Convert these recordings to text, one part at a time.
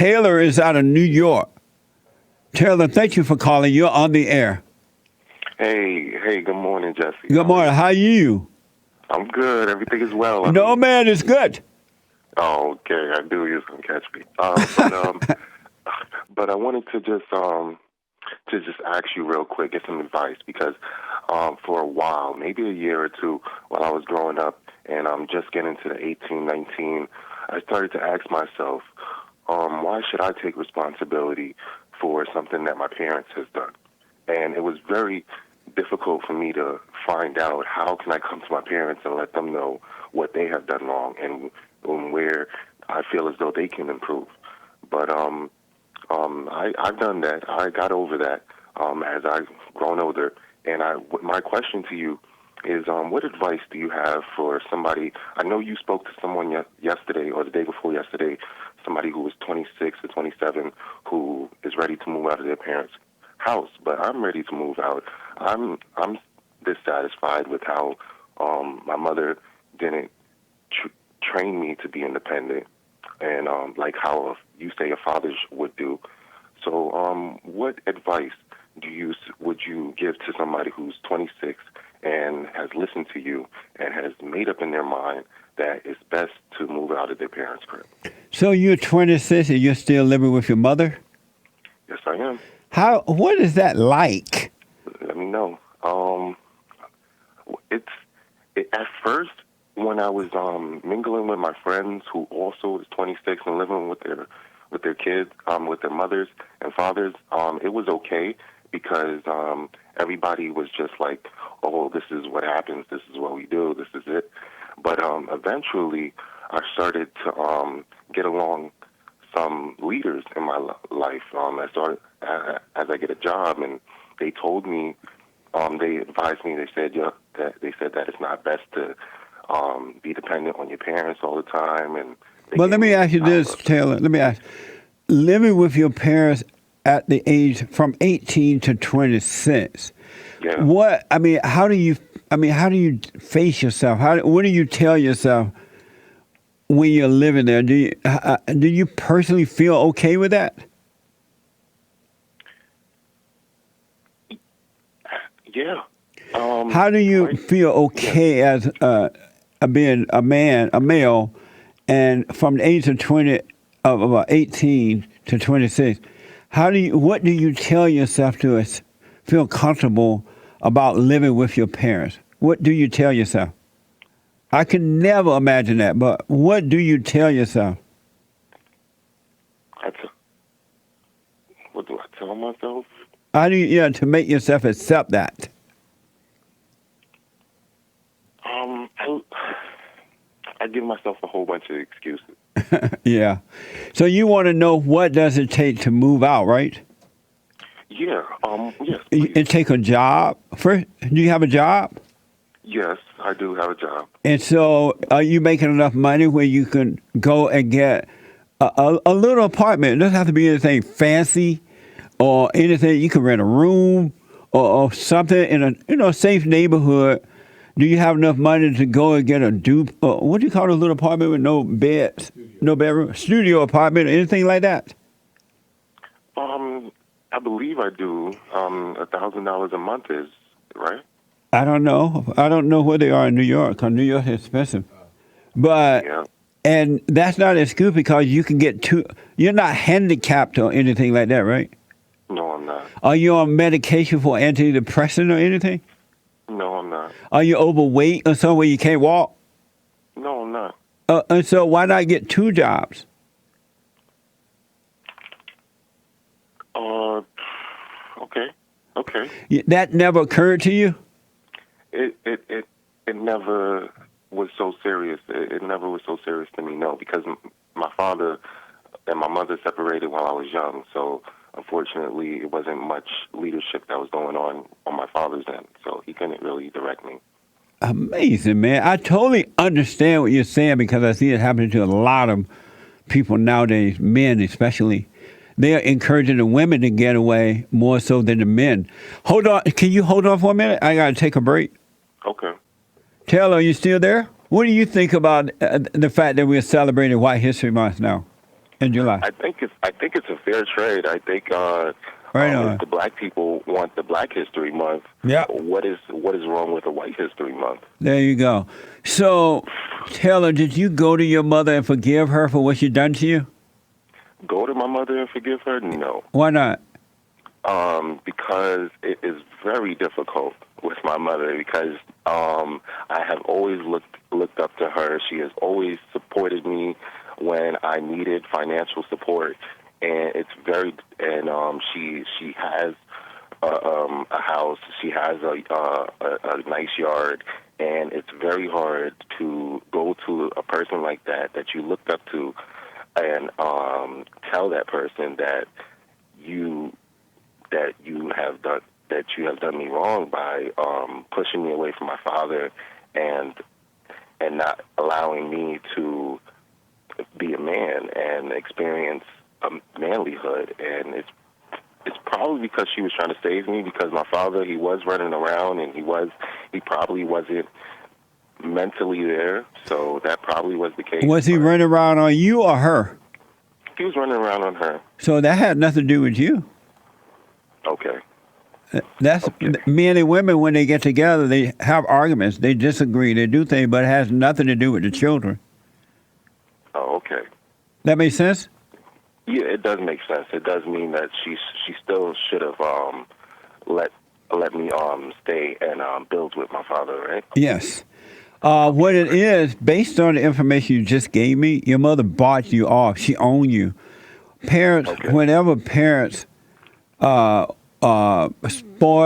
Taylor is out of New York. Taylor, thank you for calling. You're on the air. Hey, good morning, Jesse. Good morning. How are you? I'm good. Everything is well. No, man, it's good. Oh, okay. I knew you was gonna catch me. But I wanted to just ask you real quick, get some advice, because for a while, maybe a year or two, while I was growing up and just getting to the 18, 19, I started to ask myself, why should I take responsibility for something that my parents has done? And it was very difficult for me to find out how can I come to my parents and let them know what they have done wrong and where I feel as though they can improve. But I've done that. I got over that as I've grown older. And my question to you is, what advice do you have for somebody? I know you spoke to someone yesterday or the day before yesterday, somebody who was 26 or 27 who is ready to move out of their parents' house. But I'm ready to move out. I'm dissatisfied with how my mother didn't train me to be independent, and like how you say a father would do. So, what advice would you give to somebody who's 26 and has listened to you and has made up in their mind that it's best to move out of their parents' crib? So you're 26 and you're still living with your mother? Yes, I am. What is that like? Let me know. At first, when I was mingling with my friends who also was 26 and living with their kids, with their mothers and fathers, it was okay because everybody was just like, oh, this is what happens, this is what we do, this is it. But eventually, I started to get along some leaders in my life. As I get a job, and they told me, they advised me. They said that it's not best to be dependent on your parents all the time. And well, let me ask you this, Taylor. Let me ask: living with your parents at the age from 18 to 26. Yeah. How do you face yourself? What do you tell yourself when you're living there? Do you personally feel okay with that? Yeah. How do you feel okay as being a male, and from the age of 18 to 26? What do you tell yourself to feel comfortable about living with your parents? What do you tell yourself? I can never imagine that, but what do you tell yourself? What do I tell myself? How do you, to make yourself accept that? I give myself a whole bunch of excuses. Yeah. So you want to know what does it take to move out, right? Yeah. Yes. Please. And take a job first. Do you have a job? Yes, I do have a job. And so, are you making enough money where you can go and get a little apartment? It doesn't have to be anything fancy or anything. You can rent a room or something in a safe neighborhood. Do you have enough money to go and get a what do you call a little apartment with no beds, no bedroom, studio apartment, or anything like that? I believe I do. $1,000 a month is right. I don't know. I don't know where they are in New York, because New York is expensive. But yeah. And that's not an excuse, because you can get you're not handicapped or anything like that, right? No, I'm not. Are you on medication for antidepressant or anything? No, I'm not. Are you overweight or somewhere you can't walk? No, I'm not. And so why not get 2 jobs? Okay. That never occurred to you? It never was so serious. It never was so serious to me, no, because my father and my mother separated while I was young, so unfortunately it wasn't much leadership that was going on my father's end, so he couldn't really direct me. Amazing, man. I totally understand what you're saying, because I see it happening to a lot of people nowadays, men especially. They are encouraging the women to get away more so than the men. Hold on. Can you hold on for a minute? I got to take a break. Okay. Taylor, are you still there? What do you think about the fact that we're celebrating White History Month now in July? I think it's a fair trade. I think Right on. if the black people want the Black History Month, Yeah. what is wrong with the White History Month? There you go. So, Taylor, did you go to your mother and forgive her for what she done to you? Go to my mother and forgive her? No. Why not? Because it is very difficult with my mother because I have always looked up to her. She has always supported me when I needed financial support, and she has a house. She has a nice yard, and it's very hard to go to a person like that you looked up to and tell that person that you have done me wrong by pushing me away from my father and not allowing me to be a man and experience manlyhood. And it's probably because she was trying to save me, because my father, he was running around and he probably wasn't mentally there, so that probably was the case. Was he running around on you or her? He was running around on her. So that had nothing to do with you. Okay. That's Okay. men and women, when they get together, they have arguments, they disagree, they do things, but it has nothing to do with the children. Oh, okay. That makes sense? Yeah, it does make sense. It does mean that she still should have let me stay and build with my father, right? Yes. What it is, based on the information you just gave me, your mother bought you off. She owned you. Parents, Okay. whenever parents spoil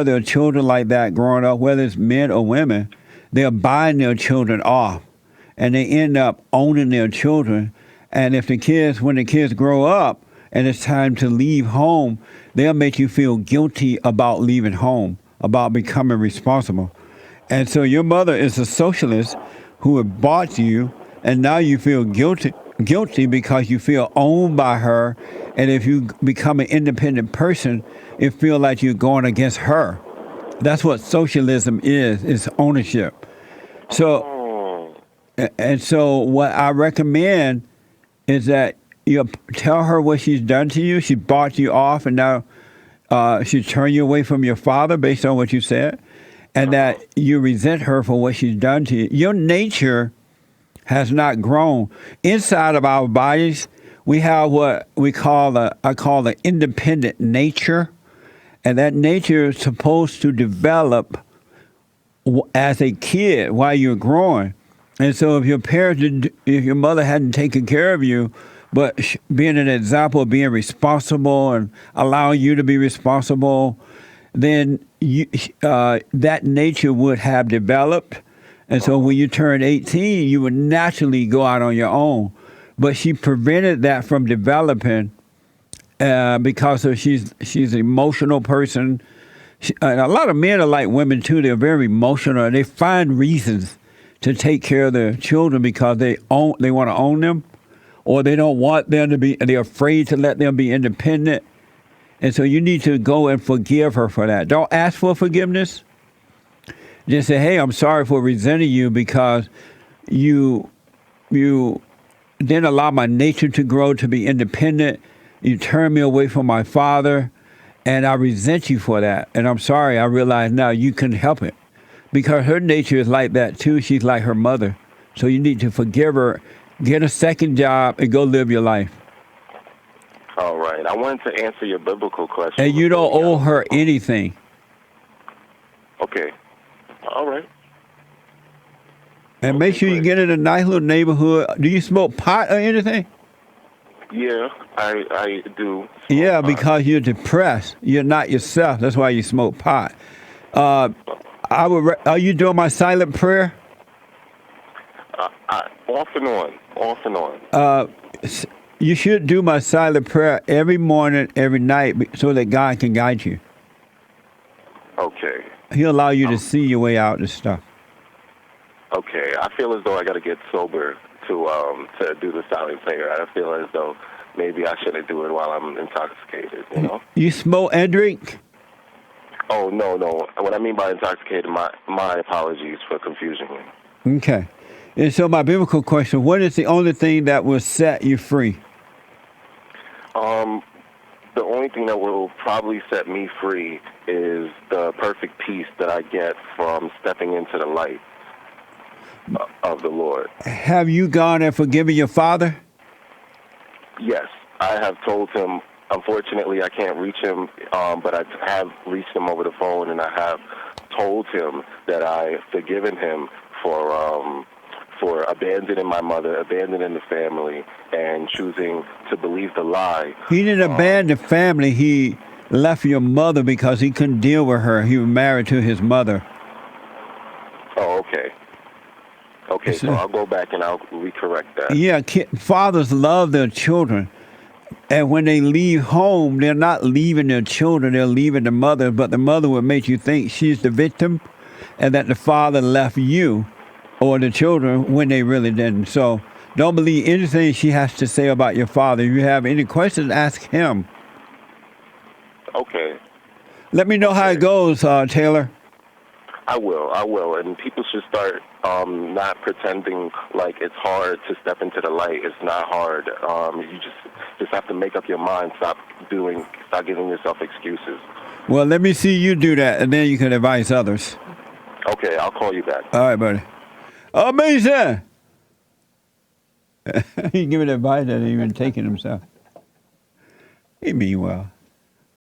their children like that growing up, whether it's men or women, they're buying their children off, and they end up owning their children. And if when the kids grow up and it's time to leave home, they'll make you feel guilty about leaving home, about becoming responsible. And so your mother is a socialist who had bought you, and now you feel guilty because you feel owned by her. And if you become an independent person, it feels like you're going against her. That's what socialism is ownership. So, and so what I recommend is that you tell her what she's done to you. She bought you off, and now she turned you away from your father based on what you said, and that you resent her for what she's done to you. Your nature has not grown. Inside of our bodies, we have what I call the independent nature, and that nature is supposed to develop as a kid while you're growing. And so if your mother hadn't taken care of you, but being an example of being responsible and allowing you to be responsible, then that nature would have developed. And so when you turn 18, you would naturally go out on your own. But she prevented that from developing because she's an emotional person. And a lot of men are like women too. They're very emotional, and they find reasons to take care of their children because they want to own them, or they don't want them to be. They're afraid to let them be independent. And so you need to go and forgive her for that. Don't ask for forgiveness. Just say, hey, I'm sorry for resenting you because you didn't allow my nature to grow to be independent. You turned me away from my father, and I resent you for that. And I'm sorry. I realize now you couldn't help it because her nature is like that too. She's like her mother. So you need to forgive her, get a second job, and go live your life. All right. I wanted to answer your biblical question. And you don't owe her anything. Okay. All right. And make sure you get in a nice little neighborhood. Do you smoke pot or anything? Yeah, I do. Yeah, because you're depressed. You're not yourself. That's why you smoke pot. Are you doing my silent prayer? Off and on. You should do my silent prayer every morning, every night, so that God can guide you. Okay. He'll allow you to see your way out and stuff. Okay. I feel as though I got to get sober to do the silent prayer. I feel as though maybe I shouldn't do it while I'm intoxicated, you know? You smoke and drink? Oh, no. What I mean by intoxicated, my apologies for confusing you. Okay. And so my biblical question, what is the only thing that will set you free? Um, the only thing that will probably set me free is the perfect peace that I get from stepping into the light of the Lord. Have you gone and forgiven your father? Yes, I have told him. Unfortunately, I can't reach him, but I have reached him over the phone, and I have told him that I forgiven him for abandoning my mother, abandoning the family, and choosing to believe the lie. He didn't abandon family. He left your mother because he couldn't deal with her. He was married to his mother. Oh, okay. Okay, so I'll go back and I'll recorrect that. Yeah, fathers love their children. And when they leave home, they're not leaving their children, they're leaving the mother, but the mother will make you think she's the victim and that the father left you or the children when they really didn't. So don't believe anything she has to say about your father. If you have any questions, ask him. Okay. Let me know how it goes, Taylor. I will. And people should start not pretending like it's hard to step into the light. It's not hard. You just have to make up your mind. Stop giving yourself excuses. Well, let me see you do that, and then you can advise others. Okay, I'll call you back. All right, buddy. Amazing! He giving advice that he even taking himself. He mean well.